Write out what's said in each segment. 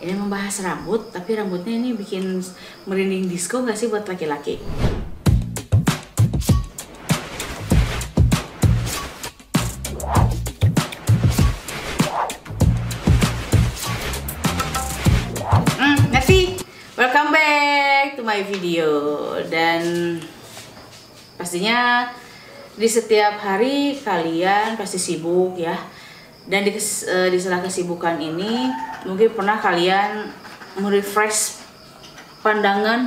Ini membahas rambut, tapi rambutnya ini bikin merinding disco nggak sih buat laki-laki? Welcome back to my video. Dan pastinya di setiap hari kalian pasti sibuk ya. Dan di sela kesibukan ini mungkin pernah kalian merefresh pandangan,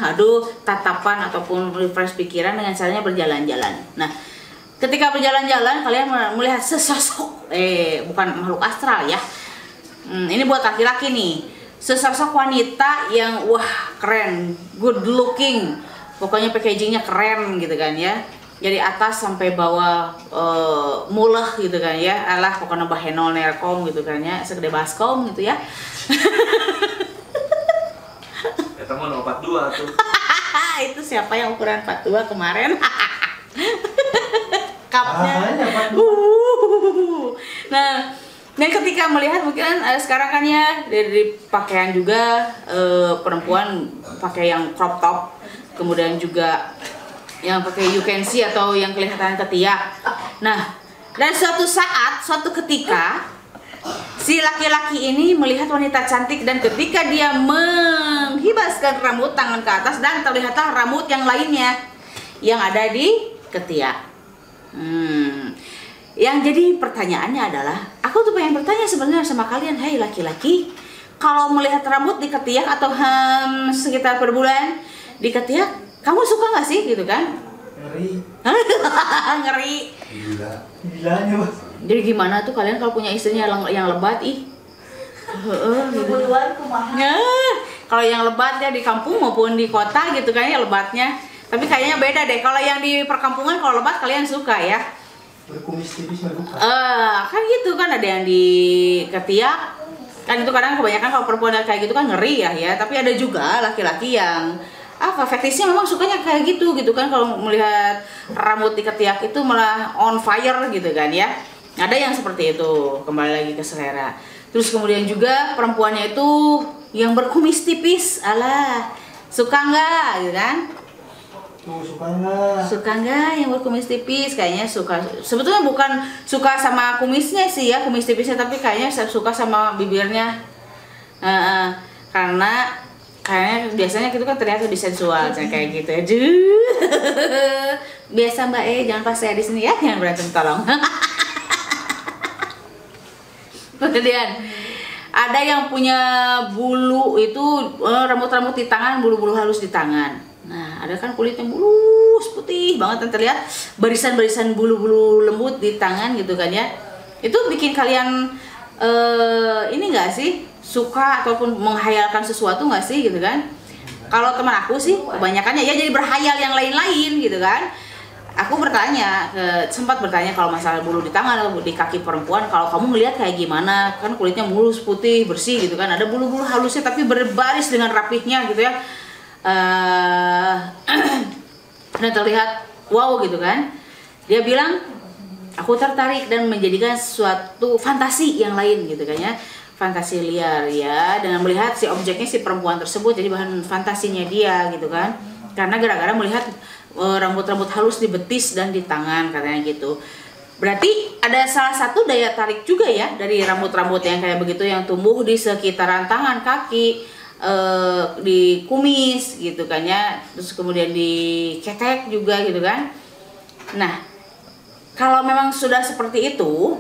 tatapan ataupun refresh pikiran dengan caranya berjalan-jalan. Nah, ketika berjalan-jalan kalian melihat sesosok, bukan makhluk astral ya. Ini buat laki-laki nih. Sesosok wanita yang wah keren, good looking, pokoknya packagingnya keren gitu kan ya. Jadi atas sampai bawah muleh gitu kan ya. Alah pokoknya bahenol nerkom gitu kan ya, segede baskom gitu ya. Kita mau 42 tuh. Itu siapa yang ukuran 42 kemarin? Cupnya. Nah, dan ketika melihat mungkin sekarang kan ya dari pakaian juga perempuan pakai yang crop top, kemudian juga yang pakai you can see atau yang kelihatan ketiak. Nah, dan suatu ketika si laki-laki ini melihat wanita cantik dan ketika dia menghibaskan rambut tangan ke atas dan terlihatlah rambut yang lainnya yang ada di ketiak. Yang jadi pertanyaannya adalah, aku tuh pengen bertanya sebenarnya sama kalian, hai laki-laki, kalau melihat rambut di ketiak atau sekitar per bulan di ketiak, kamu suka nggak sih gitu kan? Ngeri. Ngeri. Gilanya mas. Jadi gimana tuh kalian kalau punya istrinya yang lebat ih? Kalau yang lebat ya di kampung maupun di kota gitu kan ya lebatnya. Tapi kayaknya beda deh. Kalau yang di perkampungan kalau lebat kalian suka ya? Berkumis tipis merupakan. Kan gitu kan, ada yang di ketiak kan, itu kadang kebanyakan kalau perempuan kayak gitu kan ngeri ya. Tapi ada juga laki-laki yang fetishnya memang sukanya kayak gitu kan, kalau melihat rambut di ketiak itu malah on fire gitu kan ya. Ada yang seperti itu, kembali lagi ke selera. Terus kemudian juga perempuannya itu yang berkumis tipis, alah suka nggak gitu kan? Suka nggak yang berkumis tipis? Kayaknya suka. Sebetulnya bukan suka sama kumisnya sih ya, kumis tipisnya, tapi kayaknya suka sama bibirnya. Karena kayaknya biasanya itu kan terlihat lebih sensual kayak gitu ya. Biasa Mbak jangan pas saya di sini ya, jangan berantem tolong. Kemudian ada yang punya bulu itu rambut-rambut di tangan, bulu-bulu halus di tangan. Nah, ada kan kulitnya mulus putih banget dan terlihat barisan-barisan bulu-bulu lembut di tangan gitu kan ya. Itu bikin kalian ini enggak sih suka ataupun menghayalkan sesuatu nggak sih gitu kan? Kalau teman aku sih kebanyakannya ya jadi berhayal yang lain-lain gitu kan. Aku sempat bertanya kalau masalah bulu di tangan atau di kaki perempuan, kalau kamu ngelihat kayak gimana? Kan kulitnya mulus putih bersih gitu kan, ada bulu-bulu halusnya tapi berbaris dengan rapihnya gitu ya. Dan terlihat wow gitu kan. Dia bilang aku tertarik dan menjadikan suatu fantasi yang lain gitu kan ya, fantasi liar ya, dengan melihat si objeknya si perempuan tersebut jadi bahan fantasinya dia gitu kan, karena gara-gara melihat rambut-rambut halus di betis dan di tangan katanya gitu. Berarti ada salah satu daya tarik juga ya dari rambut-rambut yang kayak begitu yang tumbuh di sekitaran tangan, kaki, di kumis gitu kan ya, terus kemudian di ketek juga gitu kan. Nah, kalau memang sudah seperti itu,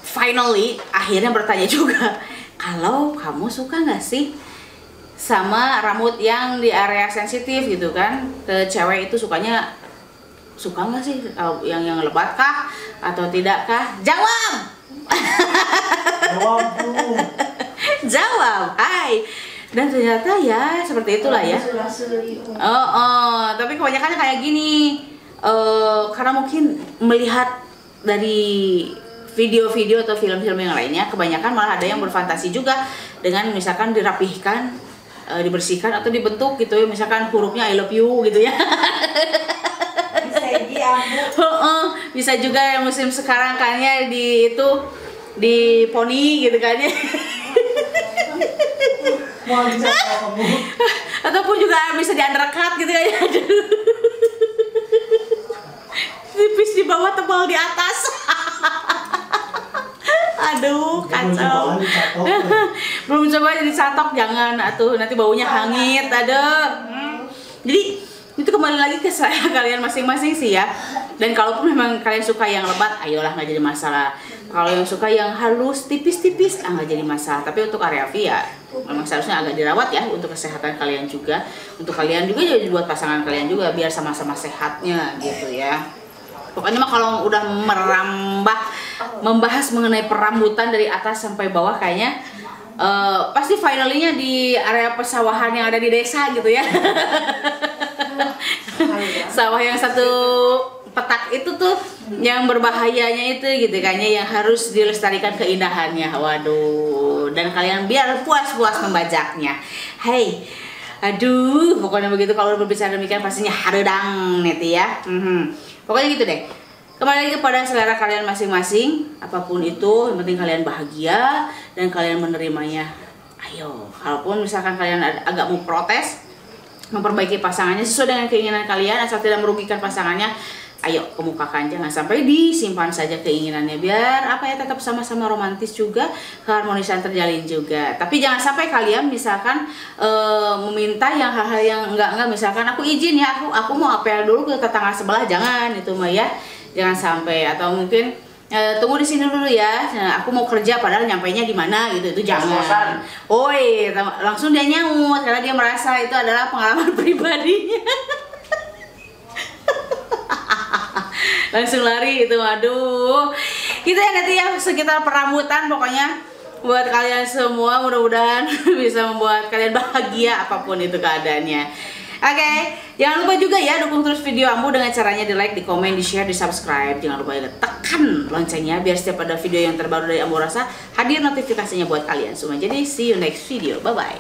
finally akhirnya bertanya juga, kalau kamu suka nggak sih sama rambut yang di area sensitif gitu kan? Ke cewek itu suka nggak sih yang lebat kah atau tidak kah? Jawab. Jawab, hai. Dan ternyata ya seperti itulah ya. Tapi kebanyakannya kayak gini, karena mungkin melihat dari video-video atau film-film yang lainnya, kebanyakan malah ada yang berfantasi juga dengan misalkan dirapihkan, dibersihkan atau dibentuk gitu ya, misalkan hurufnya I love you gitu ya. Bisa juga yang musim sekarang kan ya di poni gitu kan ya. Mau dicat kamu. Ataupun juga bisa di undercut gitu ya. Tipis di bawah, tebal di atas. Aduh, kacau. Belum coba jadi catok, jangan atuh, nanti baunya hangit. Aduh. Jadi itu kembali lagi ke saya kalian masing-masing sih ya. Dan kalaupun memang kalian suka yang lebat, ayolah, nggak jadi masalah. Kalau yang suka yang halus, tipis-tipis, nggak jadi masalah. Tapi untuk area V ya memang seharusnya agak dirawat ya, untuk kesehatan kalian juga. Untuk kalian juga, jadi buat pasangan kalian juga, biar sama-sama sehatnya gitu ya. Pokoknya mah kalau udah membahas mengenai perambutan dari atas sampai bawah, kayaknya pasti finalnya di area persawahan yang ada di desa gitu ya. Sawah yang satu petak itu tuh yang berbahayanya itu gitu kayaknya, yang harus dilestarikan keindahannya. Waduh, dan kalian biar puas-puas membajaknya. Hey, aduh, pokoknya begitu. Kalau berbicara demikian pastinya haredang nih ya. Pokoknya gitu deh. Kembali lagi kepada selera kalian masing-masing. Apapun itu, yang penting kalian bahagia dan kalian menerimanya. Ayo, kalaupun misalkan kalian agak mau protes, memperbaiki pasangannya sesuai dengan keinginan kalian, asal tidak merugikan pasangannya, ayo kemukakan. Jangan sampai disimpan saja keinginannya, biar apa ya, tetap sama-sama romantis juga, keharmonisan terjalin juga. Tapi jangan sampai kalian misalkan meminta yang hal-hal yang enggak, misalkan aku izin ya, aku mau apel dulu ke tetangga sebelah, jangan itu mah ya, jangan sampai. Atau mungkin tunggu di sini dulu ya, aku mau kerja padahal nyampainya di mana gitu, itu jangan. Oi, langsung dia nyaut karena dia merasa itu adalah pengalaman pribadinya. Langsung lari itu, aduh. Gitu ya nanti ya sekitar perambutan. Pokoknya buat kalian semua, mudah-mudahan bisa membuat kalian bahagia apapun itu keadaannya. Oke, jangan lupa juga ya dukung terus video Ambu dengan caranya di like, di komen, di share, di subscribe. Jangan lupa juga tekan loncengnya biar setiap ada video yang terbaru dari Ambu Rasa hadir notifikasinya buat kalian semua. Jadi see you next video, bye bye.